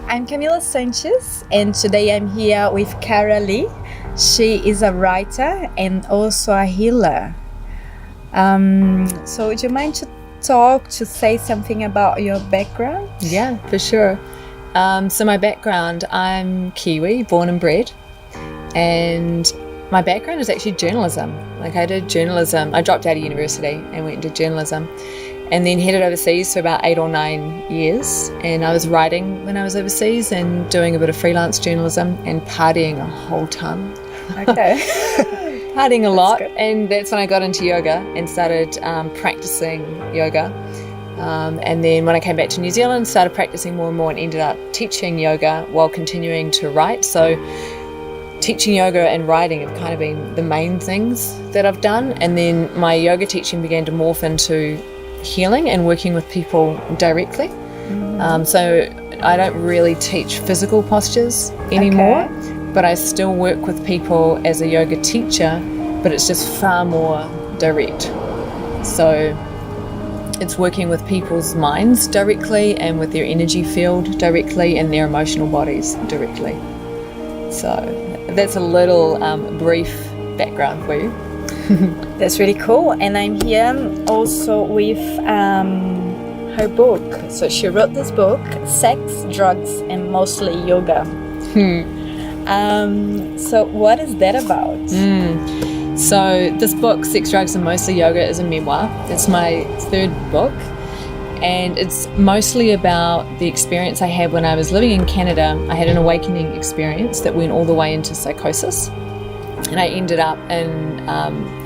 I'm Camila Sanchez, and today I'm here with Kara-Leah. She is a writer and also a healer. So would you mind to say something about your background? Yeah, for sure. So my background, I'm Kiwi, born and bred, and my background is actually journalism. Like I did journalism. I dropped out of university and went into journalism, and then headed overseas for about 8 or 9 years. And I was writing when I was overseas and doing a bit of freelance journalism and partying a whole ton. Okay. Partying a lot. Good. And that's when I got into yoga and started practicing yoga. And then when I came back to New Zealand, started practicing more and more and ended up teaching yoga while continuing to write. So teaching yoga and writing have kind of been the main things that I've done. And then my yoga teaching began to morph into healing and working with people directly. So I don't really teach physical postures anymore, but I still work with people as a yoga teacher, but it's just far more direct. So it's working with people's minds directly and with their energy field directly and their emotional bodies directly. So that's a little brief background for you. That's really cool. And I'm here also with her book. So she wrote this book, Sex, Drugs, and Mostly Yoga. So what is that about? So this book, Sex, Drugs, and Mostly Yoga, is a memoir. It's my third book, and it's mostly about the experience I had when I was living in Canada. I had an awakening experience that went all the way into psychosis, and I ended up in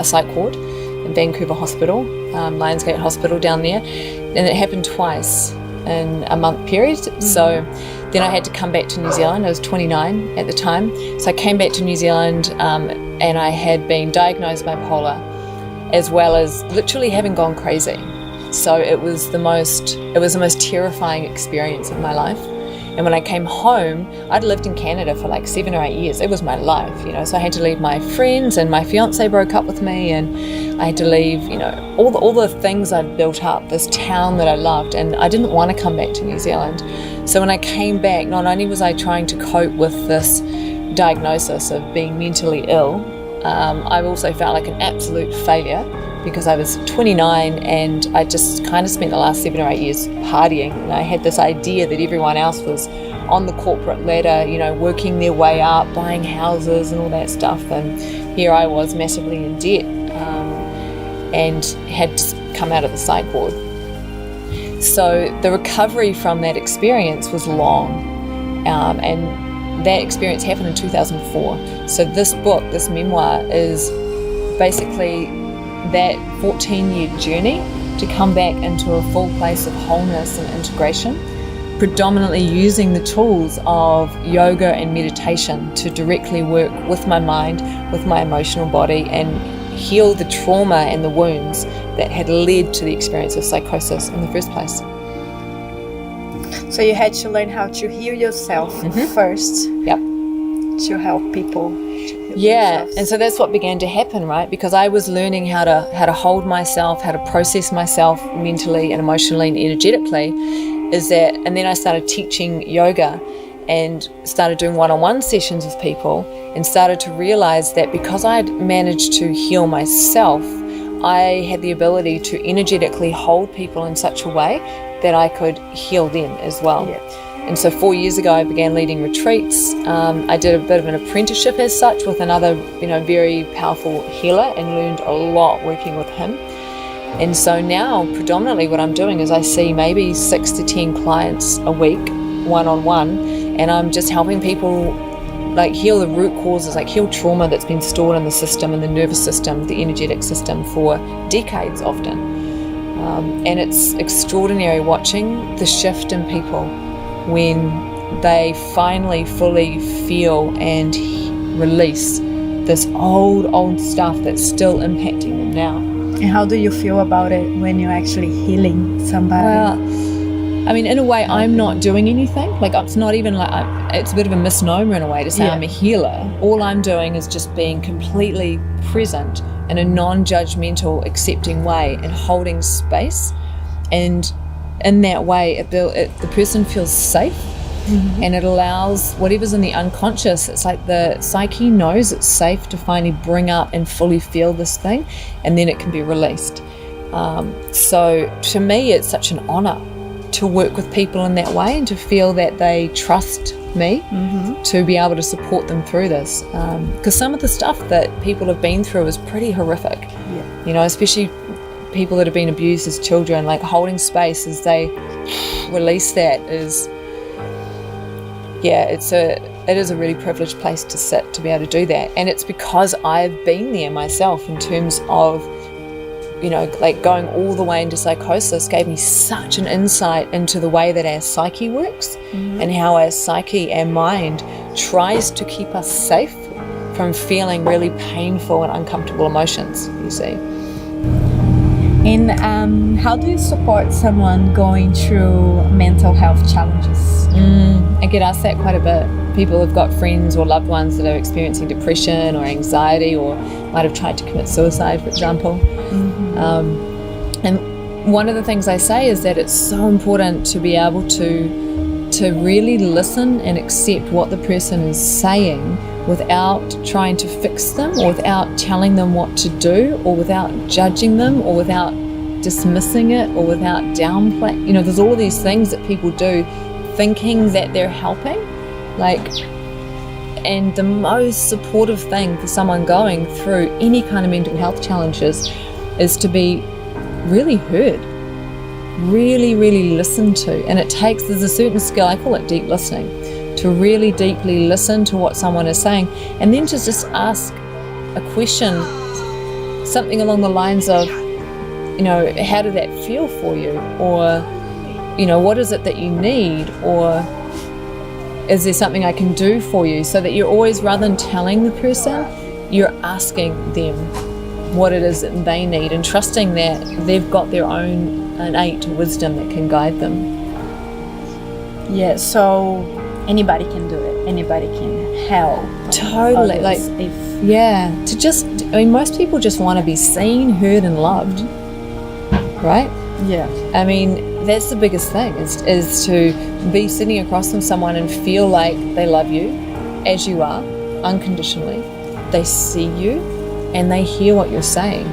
a psych ward in Vancouver Hospital, Lionsgate Hospital down there, and it happened twice in a month period. So then I had to come back to New Zealand. I was 29 at the time, so I came back to New Zealand, and I had been diagnosed bipolar, as well as literally having gone crazy. So it was the most terrifying experience of my life. And when I came home, I'd lived in Canada for like 7 or 8 years. It was my life, you know. So I had to leave my friends, and my fiance broke up with me, and I had to leave, you know, all the things I'd built up, this town that I loved, and I didn't want to come back to New Zealand. So when I came back, not only was I trying to cope with this diagnosis of being mentally ill, I also felt like an absolute failure because I was 29 and I just kind of spent the last 7 or 8 years partying, and I had this idea that everyone else was on the corporate ladder, you know, working their way up, buying houses and all that stuff, and here I was massively in debt, and had to come out of the psych ward. So the recovery from that experience was long, and that experience happened in 2004. So this book, this memoir, is basically that 14-year journey to come back into a full place of wholeness and integration, predominantly using the tools of yoga and meditation to directly work with my mind, with my emotional body, and heal the trauma and the wounds that had led to the experience of psychosis in the first place. So you had to learn how to heal yourself first. Yep. To help people. Yeah, and so that's what began to happen, right? Because I was learning how to hold myself, how to process myself mentally and emotionally and energetically, and then I started teaching yoga and started doing one-on-one sessions with people, and started to realize that because I'd managed to heal myself, I had the ability to energetically hold people in such a way that I could heal them as well. Yeah. And so 4 years ago, I began leading retreats. I did a bit of an apprenticeship as such with another, you know, very powerful healer, and learned a lot working with him. And so now, predominantly what I'm doing is I see maybe 6 to 10 clients a week, one-on-one, and I'm just helping people like heal the root causes, like heal trauma that's been stored in the system, in the nervous system, the energetic system for decades often. And it's extraordinary watching the shift in people when they finally fully feel and release this old stuff that's still impacting them now. And how do you feel about it when you're actually healing somebody? Well, I mean, in a way, I'm not doing anything. Like, it's not even like, it's a bit of a misnomer in a way to say I'm a healer. All I'm doing is just being completely present in a non-judgmental, accepting way, and holding space. And in that way, the person feels safe And it allows whatever's in the unconscious, it's like the psyche knows it's safe to finally bring up and fully feel this thing, and then it can be released. So to me, it's such an honor to work with people in that way and to feel that they trust me to be able to support them through this. Because some of the stuff that people have been through is pretty horrific. You know, especially people that have been abused as children, like holding space as they release that is, it is a really privileged place to sit, to be able to do that. And it's because I've been there myself in terms of, you know, like going all the way into psychosis gave me such an insight into the way that our psyche works and how our psyche and mind tries to keep us safe from feeling really painful and uncomfortable emotions, you see. And how do you support someone going through mental health challenges? I get asked that quite a bit. People have got friends or loved ones that are experiencing depression or anxiety or might have tried to commit suicide, for example. And one of the things I say is that it's so important to be able to really listen and accept what the person is saying without trying to fix them or without telling them what to do or without judging them or without dismissing it or without downplaying. You know, there's all these things that people do thinking that they're helping. And the most supportive thing for someone going through any kind of mental health challenges is to be really heard, really, really listened to. And there's a certain skill, I call it deep listening, to really deeply listen to what someone is saying and then to just ask a question, something along the lines of, you know, how did that feel for you? Or, you know, what is it that you need? Or is there something I can do for you? So that you're always, rather than telling the person, you're asking them what it is that they need and trusting that they've got their own innate wisdom that can guide them. Yeah, so anybody can do it. Anybody can help. Totally. Most people just want to be seen, heard, and loved. Right? Yeah. I mean, that's the biggest thing, is to be sitting across from someone and feel like they love you as you are, unconditionally. They see you and they hear what you're saying.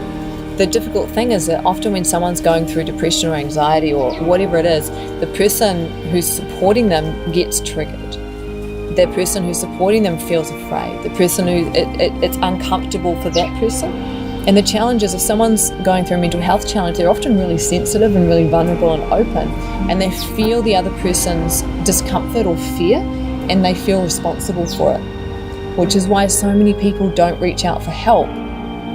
The difficult thing is that often when someone's going through depression or anxiety or whatever it is, the person who's supporting them gets triggered. The person who's supporting them feels afraid. The person it's uncomfortable for that person. And the challenge is, if someone's going through a mental health challenge, they're often really sensitive and really vulnerable and open, and they feel the other person's discomfort or fear, and they feel responsible for it, which is why so many people don't reach out for help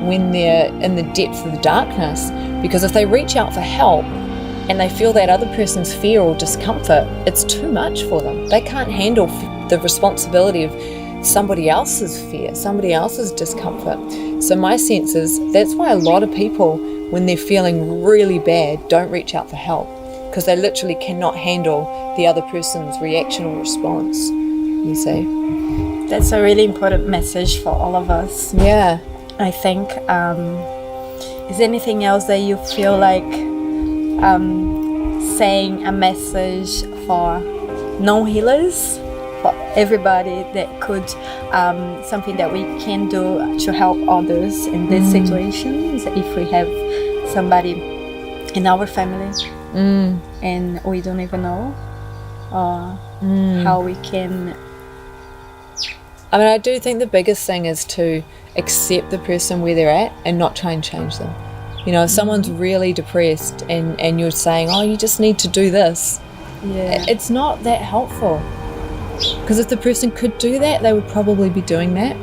when they're in the depth of the darkness. Because if they reach out for help and they feel that other person's fear or discomfort, it's too much for them. They can't handle the responsibility of somebody else's fear, somebody else's discomfort. So my sense is that's why a lot of people, when they're feeling really bad, don't reach out for help, because they literally cannot handle the other person's reaction or response, you see. That's a really important message for all of us. Yeah. I think. Is there anything else that you feel like saying a message for non-healers? For everybody that could, something that we can do to help others in these situations, if we have somebody in our family and we don't even know how we can. I mean, I do think the biggest thing is to accept the person where they're at and not try and change them. You know, if someone's really depressed and you're saying, oh, you just need to do this, it's not that helpful. Because if the person could do that, they would probably be doing that,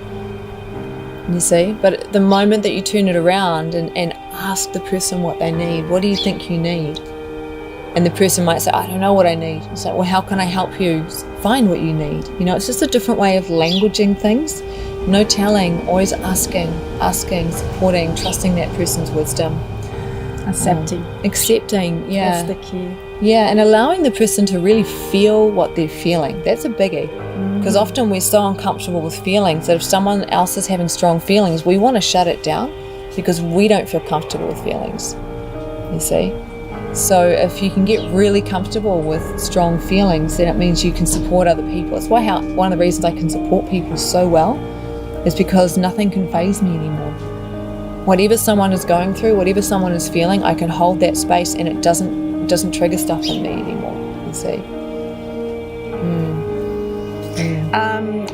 you see. But the moment that you turn it around and ask the person what they need, what do you think you need? And the person might say, I don't know what I need. It's like, well, how can I help you find what you need? You know, it's just a different way of languaging things. No telling, always asking, supporting, trusting that person's wisdom. Accepting, yeah. That's the key. Yeah, and allowing the person to really feel what they're feeling. That's a biggie. Because often we're so uncomfortable with feelings that if someone else is having strong feelings, we want to shut it down because we don't feel comfortable with feelings, you see. So if you can get really comfortable with strong feelings, then it means you can support other people. It's why one of the reasons I can support people so well is because nothing can faze me anymore. Whatever someone is going through, whatever someone is feeling, I can hold that space and it doesn't trigger stuff in me anymore. You see.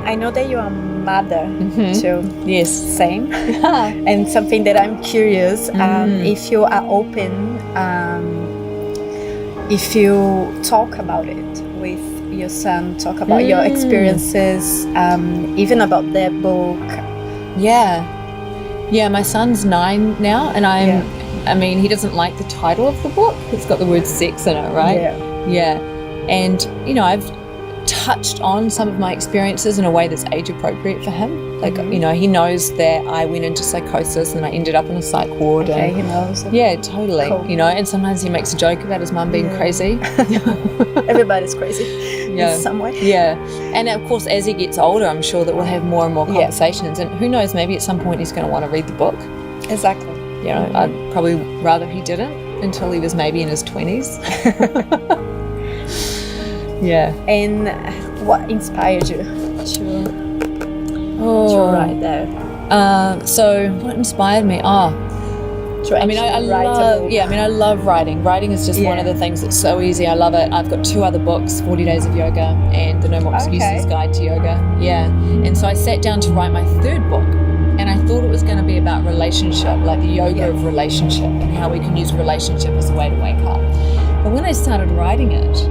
I know that you're a mother too. Yes. Same. And something that I'm curious, if you are open, if you talk about it with your son, talk about your experiences, even about their book. Yeah, my son's 9 now, and I mean, he doesn't like the title of the book. It's got the word sex in it, right? Yeah. And, you know, I've touched on some of my experiences in a way that's age appropriate for him. Like, you know, he knows that I went into psychosis and I ended up in a psych ward. Okay, and, he knows. Yeah, totally. Cool. You know, and sometimes he makes a joke about his mum being crazy. Everybody's crazy in some way. Yeah. And of course, as he gets older, I'm sure that we'll have more and more conversations. And who knows, maybe at some point he's going to want to read the book. Exactly. You know, I'd probably rather he didn't until he was maybe in his 20s. Yeah. And what inspired you to write that? So what inspired me? I love writing. Writing is just one of the things that's so easy. I love it. I've got 2 other books, 40 Days of Yoga and The No More Excuses Guide to Yoga. Yeah. And so I sat down to write my 3rd book, and I thought it was going to be about relationship, like the yoga of relationship and how we can use relationship as a way to wake up. But when I started writing it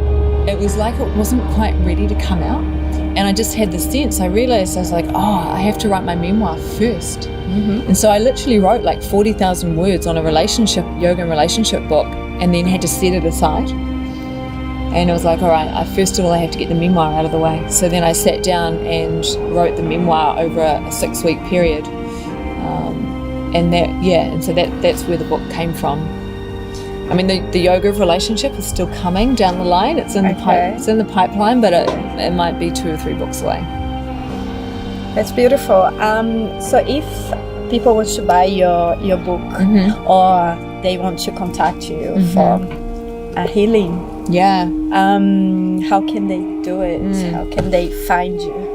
was like it wasn't quite ready to come out. And I just had the sense, I realized, I was like, I have to write my memoir first. And so I literally wrote like 40,000 words on a yoga and relationship book, and then had to set it aside. And I was like, all right, first of all, I have to get the memoir out of the way. So then I sat down and wrote the memoir over a 6-week period. And so that's where the book came from. I mean, the yoga of relationship is still coming down the line. It's in the pipeline, but it might be 2 or 3 books away. That's beautiful. So if people want to buy your book, or they want to contact you for a healing, how can they do it? How can they find you?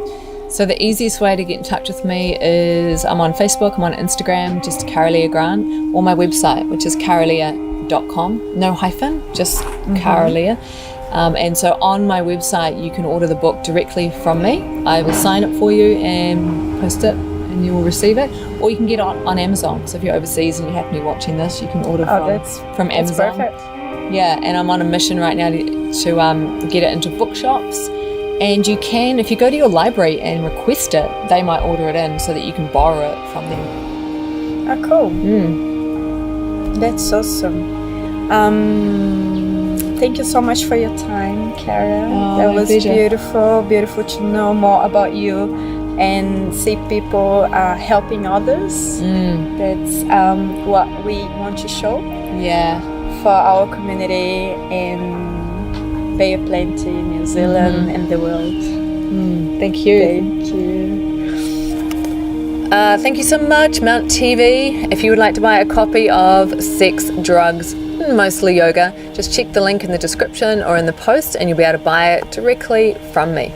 So the easiest way to get in touch with me is I'm on Facebook, I'm on Instagram, just Kara-Leah Grant, or my website, which is Kara-Leah.com, no hyphen, just Kara-Leah. And so on my website, you can order the book directly from me. I will sign it for you and post it, and you will receive it. Or you can get it on Amazon. So if you're overseas and you happen to be watching this, you can order from Amazon. That's perfect. Yeah, and I'm on a mission right now to get it into bookshops. And you can, if you go to your library and request it, they might order it in so that you can borrow it from them. Oh, cool. That's awesome. Thank you so much for your time, Kara. That was beautiful to know more about you and see people helping others. That's what we want to show for our community in Bay of Plenty, New Zealand, and the world. Thank you. Thank you. Thank you so much, Mount TV. If you would like to buy a copy of Sex, Drugs, Mostly Yoga, just check the link in the description or in the post and you'll be able to buy it directly from me.